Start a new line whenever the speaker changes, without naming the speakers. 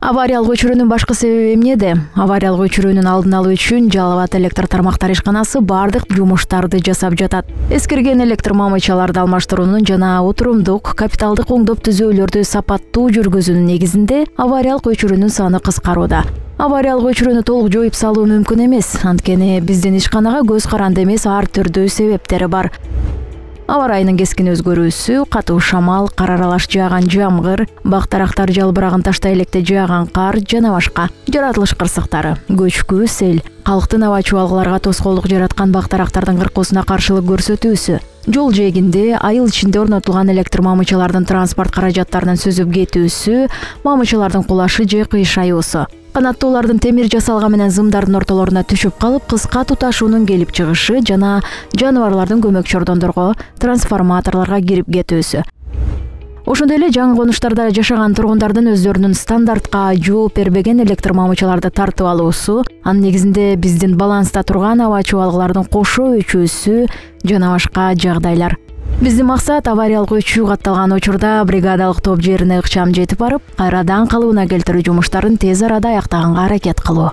Авариялык өчүрүүнүн башкы себеби эмнеде? Авариялык өчүрүүнүн алдын алуу үчүн Жалал Абад электр тармактар ишканасы бардык жумуштарды жасап жатат. Эскирген электр мамычаларды алмаштыруунун жана отурумдук капиталдык оңдоп түзөөлөрдү сапаттуу жүргүзүүнүн негизинде авариялык өчүрүүнүн саны кыскарууда. Авариялык өчүрүүнү толук жоюп салуу мүмкүн эмес, анткени биздин ишканага көз каранды эмес ар түрдүү себептери бар. Аба ырайынын кескин өзгөрүүсү, катуу шамал, кар аралаш жааган жамгыр, бак-дарактар жалбырагын таштай электе жааган кар жана башка. Жаратылыш кырсыктары, көчкү, сел, калктын аба чубалгыларга тоскоолдук жараткан бак-дарактардын кыркуусуна каршылык көрсөтүүсү, жол жээгинде айыл ичинде орнотулган электр мамычалардын транспорт каражаттарынын сүзүп кетүүсү, мамычалардын кулашы же кыйшаюусу. Канаттуулардын темир жасалган менен зымдардын ортолоруна түшүп калып, кыска туташуунун келип чыгышы жана жаныбарлардын көмөкчү ордондорго, трансформаторлорго кирип кетүүсү. Ошондой эле жаңы конуштарда жашаган тургундардын өздөрүнүн стандартка жооп бербеген электр мамычаларды тартып алуусу, анын негизинде биздин баланста турган аба чубалгылардын кошо өчүүсү жана башка жагдайлар. Биздин максат авариялык өчүү катталган учурда бригадалык топ жерине ыкчам жетип барып, кайрадан калыбына келтирүү жумуштарын тез арада аяктаганга аракет кылуу.